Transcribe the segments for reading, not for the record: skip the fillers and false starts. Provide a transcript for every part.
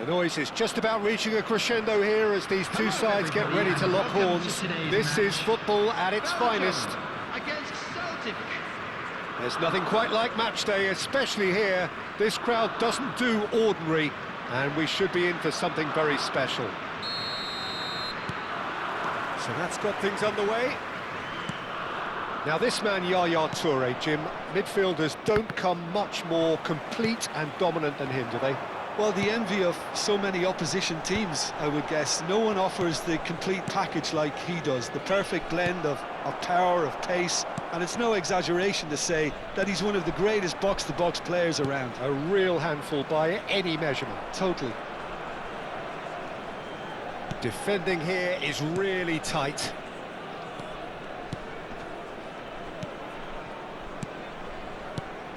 The noise is just about reaching a crescendo here as these two sides get ready to lock horns. This is football at its finest. Against Celtic. There's nothing quite like match day, especially here. This crowd doesn't do ordinary, and we should be in for something very special. So that's got things underway. Now this man, Yaya Toure, Jim, midfielders don't come much more complete and dominant than him, do they? Well, the envy of so many opposition teams, I would guess. No one offers the complete package like he does, the perfect blend of power, of pace, and it's no exaggeration to say that he's one of the greatest box-to-box players around. A real handful by any measurement. Totally. Defending here is really tight.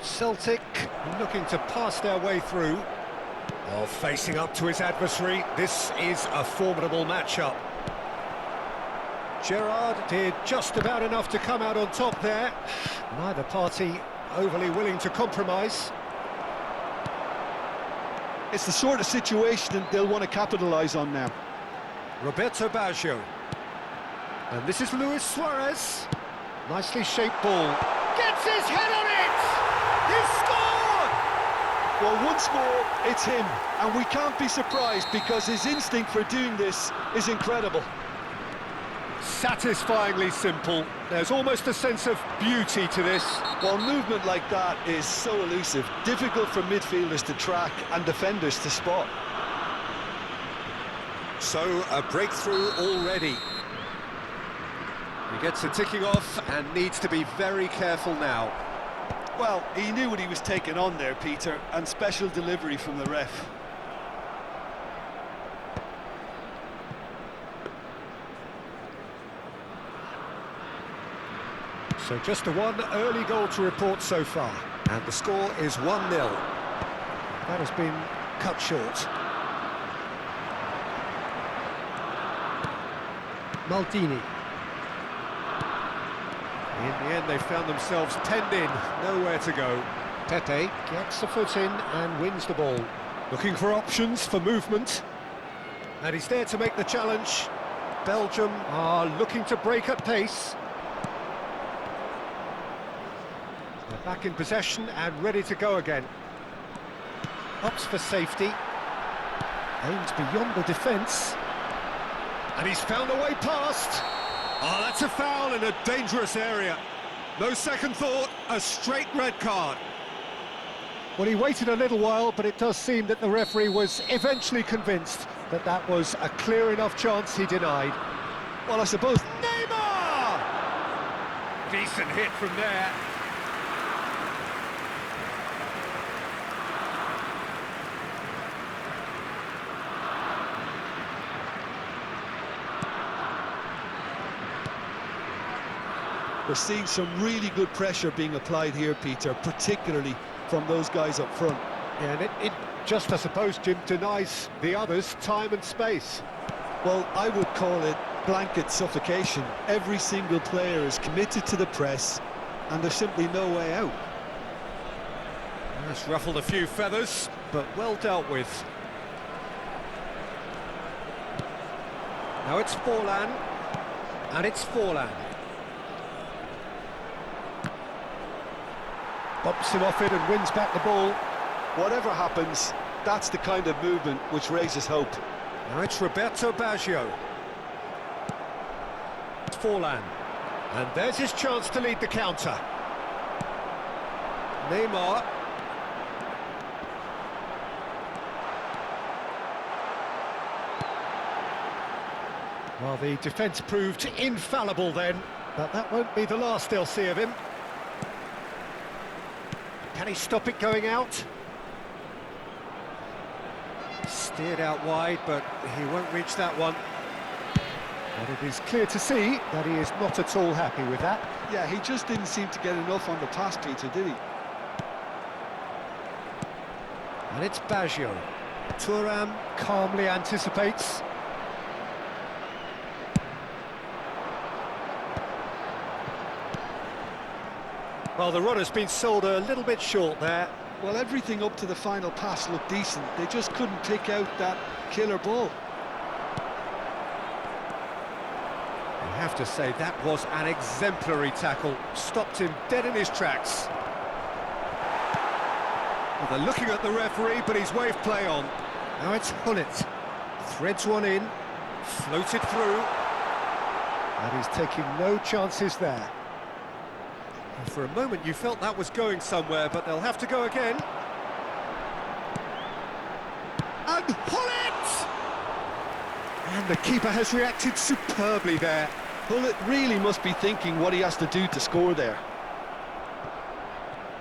Celtic looking to pass their way through. Oh, facing up to his adversary, this is a formidable matchup. Gerrard did just about enough to come out on top there. Neither party overly willing to compromise. It's the sort of situation they'll want to capitalise on now. Roberto Baggio. And this is Luis Suarez. Nicely shaped ball. Gets his head on it! He's scored! Well, once more, it's him. And we can't be surprised because his instinct for doing this is incredible. Satisfyingly simple. There's almost a sense of beauty to this. Well, movement like that is so elusive, difficult for midfielders to track and defenders to spot. So, a breakthrough already. He gets a ticking off and needs to be very careful now. Well, he knew what he was taking on there, Peter, and special delivery from the ref. So just the one early goal to report so far. And the score is 1-0. That has been cut short. Maldini. In the end, they found themselves penned in, nowhere to go. Pepe gets the foot in and wins the ball. Looking for options for movement. And he's there to make the challenge. Belgium are looking to break at pace. They're back in possession and ready to go again. Opts for safety. Aims beyond the defence. And he's found a way past. Oh, that's a foul in a dangerous area. No second thought, a straight red card. Well, he waited a little while, but it does seem that the referee was eventually convinced that that was a clear enough chance he denied. Well, I suppose... Neymar! Decent hit from there. We're seeing some really good pressure being applied here, Peter, particularly from those guys up front. Yeah, and it just, I suppose, Jim, denies the others time and space. Well, I would call it blanket suffocation. Every single player is committed to the press, and there's simply no way out. That's ruffled a few feathers, but well dealt with. Now it's Forlan, and it's Forlan. Bumps him off it and wins back the ball. Whatever happens, that's the kind of movement which raises hope. Now it's Roberto Baggio. It's Forlan. And there's his chance to lead the counter. Neymar. Well, the defence proved infallible then, but that won't be the last they'll see of him. Can he stop it going out? Steered out wide, but he won't reach that one. But it is clear to see that he is not at all happy with that. Yeah, he just didn't seem to get enough on the pass, Peter, did he? And it's Baggio. Thuram calmly anticipates. Well, the run has been sold a little bit short there. Well, everything up to the final pass looked decent. They just couldn't pick out that killer ball. I have to say, that was an exemplary tackle. Stopped him dead in his tracks. Well, they're looking at the referee, but he's waved play on. Now it's Hullet. Threads one in, floated through. And he's taking no chances there. And for a moment you felt that was going somewhere, but they'll have to go again. And Hullet! And the keeper has reacted superbly there. Hullet really must be thinking what he has to do to score there.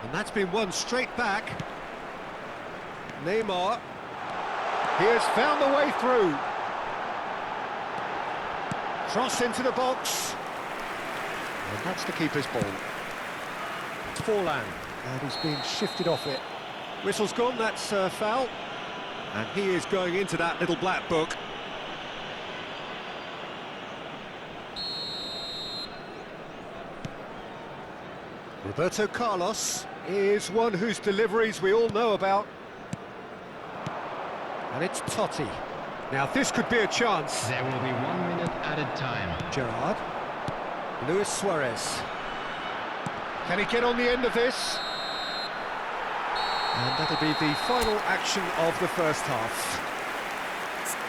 And that's been won straight back. Neymar. He has found the way through. Cross into the box. And that's the keeper's ball. It's Forlan. And he's been shifted off it. Whistle's gone, that's foul. And he is going into that little black book. Roberto Carlos is one whose deliveries we all know about. And it's Totti. Now this could be a chance. There will be 1 minute added time. Gerrard. Luis Suarez. Can he get on the end of this? And that'll be the final action of the first half.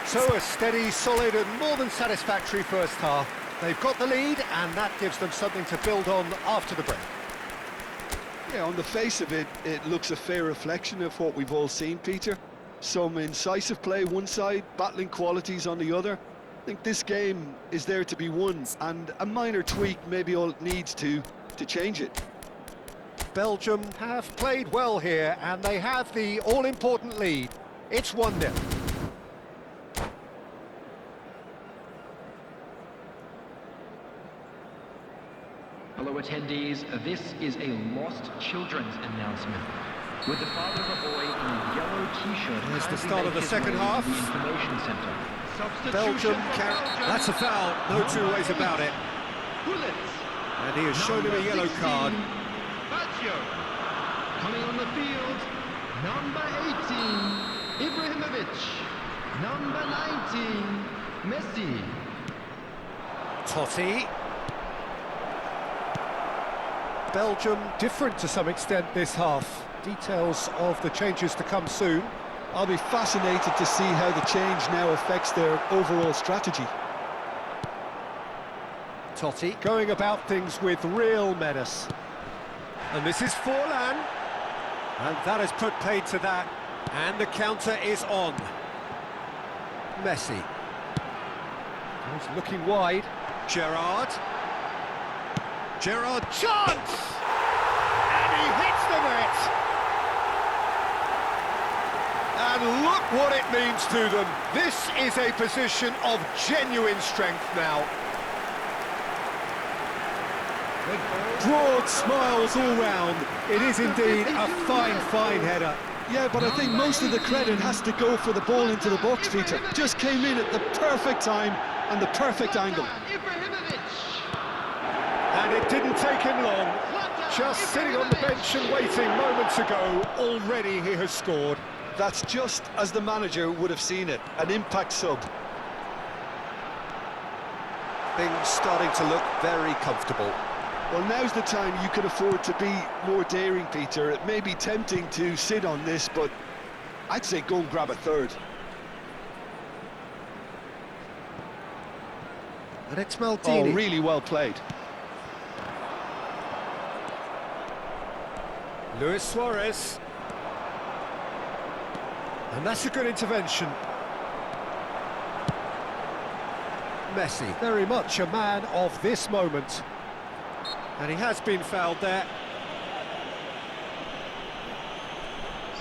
So a steady, solid and more than satisfactory first half. They've got the lead and that gives them something to build on after the break. Yeah, on the face of it, it looks a fair reflection of what we've all seen, Peter. Some incisive play one side, battling qualities on the other. I think this game is there to be won, and a minor tweak maybe all it needs to change it. Belgium have played well here, and they have the all-important lead. It's 1-0. Hello attendees, this is a lost children's announcement. With the father of a boy in a yellow t-shirt. Here's the start of the second half. The information center. Belgium can... That's a foul, no two ways about it. And he has shown him a yellow card. Coming on the field, number 18, Ibrahimovic. Number 19, Messi. Totti. Belgium different to some extent this half. Details of the changes to come soon. I'll be fascinated to see how the change now affects their overall strategy. Totti going about things with real menace. And this is Forlan. And that has put paid to that. And the counter is on. Messi. He's looking wide. Gerrard. Gerrard, chance! And he hits the net! And look what it means to them. This is a position of genuine strength now. Broad smiles all round. It is indeed a fine, fine header. Yeah, but I think most of the credit has to go for the ball into the box, Peter. Just came in at the perfect time and the perfect angle. And it didn't take him long. Just sitting on the bench and waiting moments ago, already he has scored. That's just as the manager would have seen it, an impact sub. Things starting to look very comfortable. Well, now's the time you can afford to be more daring, Peter. It may be tempting to sit on this, but I'd say go and grab a third. And it's Maldini. Oh, really well played. Luis Suarez. And that's a good intervention. Messi, very much a man of this moment. And he has been fouled there.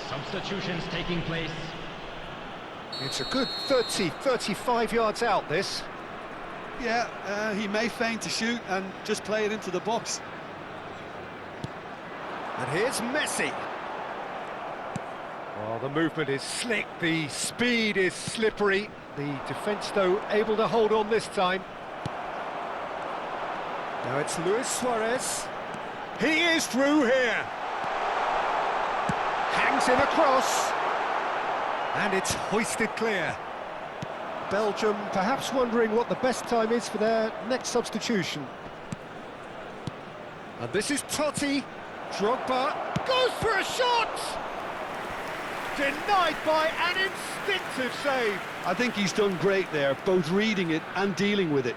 Substitutions taking place. It's a good 30, 35 yards out, this. Yeah, he may feign to shoot and just play it into the box. And here's Messi. Oh, the movement is slick, the speed is slippery. The defence, though, able to hold on this time. Now it's Luis Suarez. He is through here. Swings in across. And it's hoisted clear. Belgium perhaps wondering what the best time is for their next substitution. And this is Totti. Drogba goes for a shot! Denied by an instinctive save. I think he's done great there, both reading it and dealing with it.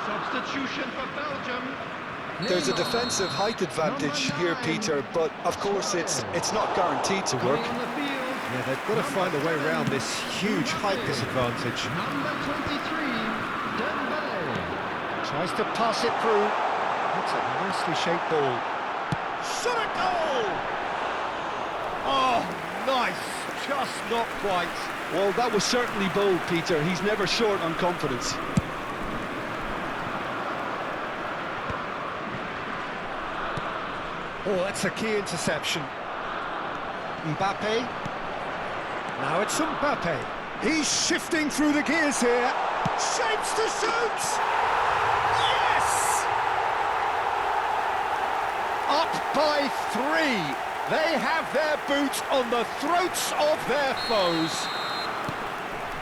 Substitution for Belgium. There's a defensive height advantage here, Peter, but of course it's not guaranteed to work. Yeah, they've got to find a way around this huge height disadvantage. Number 23, Dembele. Tries to pass it through. That's a nicely shaped ball. Shot a goal! Oh, nice. Just not quite. Well, that was certainly bold, Peter. He's never short on confidence. Oh, that's a key interception. Mbappe. Now it's Mbappe. He's shifting through the gears here. Shapes to shoot! Yes! Up by 3. They have their boot on the throats of their foes.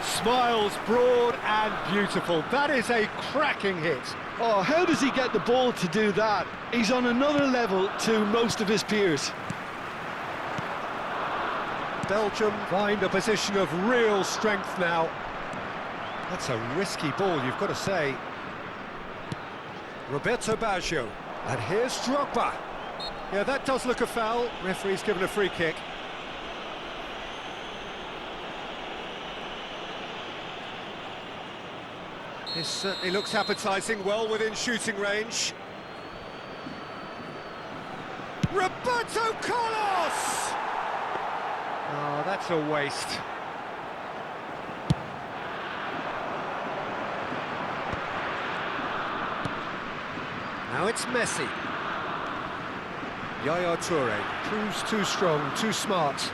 Smiles broad and beautiful. That is a cracking hit. Oh, how does he get the ball to do that? He's on another level to most of his peers. Belgium find a position of real strength now. That's a risky ball, you've got to say. Roberto Baggio. And here's Drogba. Yeah, that does look a foul. Referee's given a free kick. This certainly looks appetising, well within shooting range. Roberto Carlos! Oh, that's a waste. Now it's Messi. Yaya Toure proves too strong, too smart.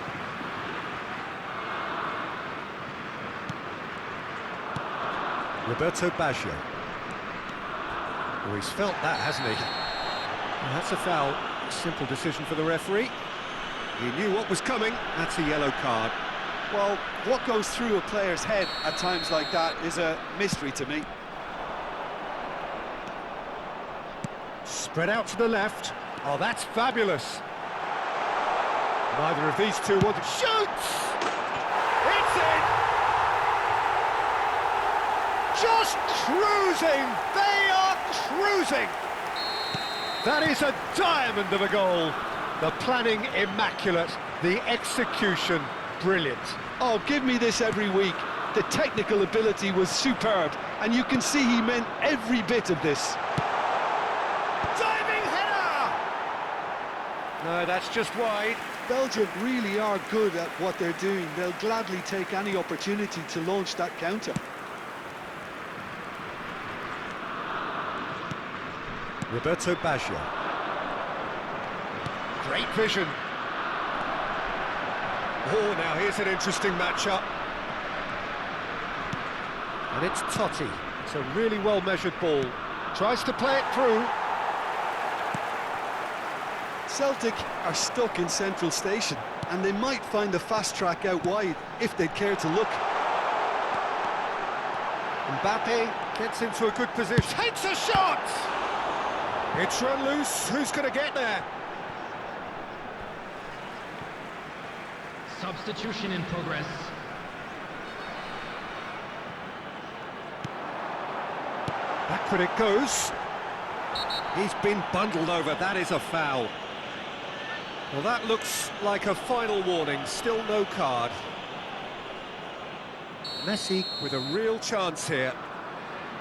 Roberto Baggio. Oh, he's felt that, hasn't he? Well, that's a foul. Simple decision for the referee. He knew what was coming. That's a yellow card. Well, what goes through a player's head at times like that is a mystery to me. Spread out to the left. Oh, that's fabulous. Neither of these two want to shoot. It's in. Just cruising. They are cruising. That is a diamond of a goal. The planning immaculate, the execution brilliant. Oh, give me this every week. The technical ability was superb, and you can see he meant every bit of this. Diving header! No, that's just wide. Belgium really are good at what they're doing. They'll gladly take any opportunity to launch that counter. Roberto Baggio. Great vision. Oh, now here's an interesting matchup. And it's Totti. It's a really well-measured ball. Tries to play it through. Celtic are stuck in Central Station, and they might find a fast track out wide if they'd care to look. Mbappe gets into a good position. Takes a shot! It's run loose. Who's going to get there? Substitution in progress. Backward it goes. He's been bundled over. That is a foul. Well, that looks like a final warning. Still no card. Messi with a real chance here.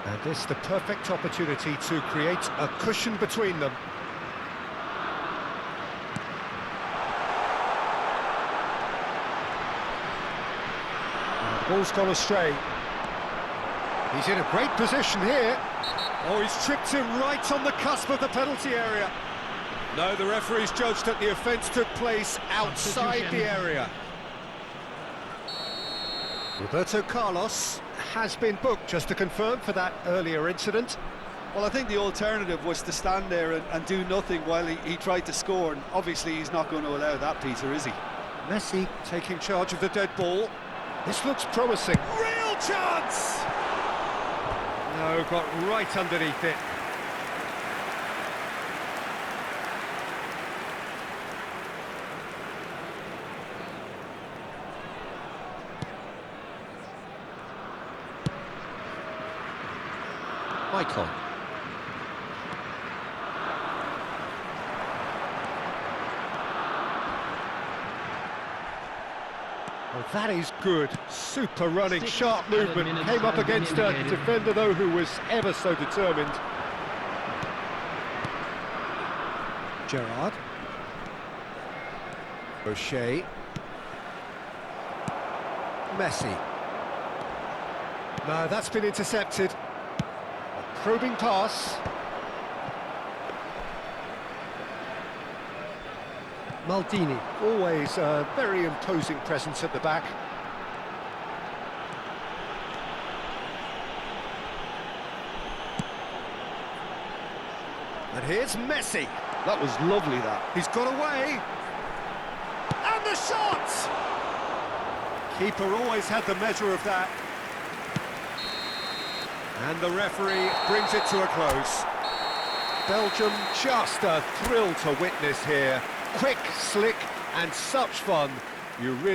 And this the perfect opportunity to create a cushion between them. And the ball's gone astray. He's in a great position here. Oh, he's tripped him right on the cusp of the penalty area. No, the referee's judged that the offence took place outside the area. Roberto Carlos has been booked, just to confirm, for that earlier incident. Well, I think the alternative was to stand there and do nothing while he tried to score, and obviously he's not going to allow that, Peter, is he? Messi taking charge of the dead ball. This looks promising. Real chance! No, got right underneath it. Michael. Oh, that is good. Super running, sharp movement. Came up against a defender, though, who was ever so determined. Gerrard. O'Shea. Messi. No, that's been intercepted. A probing pass. Maldini, always a very imposing presence at the back. And here's Messi. That was lovely, that. He's got away. And the shot! Keeper always had the measure of that. And the referee brings it to a close. Belgium, just a thrill to witness here. Quick, slick, and such fun. You really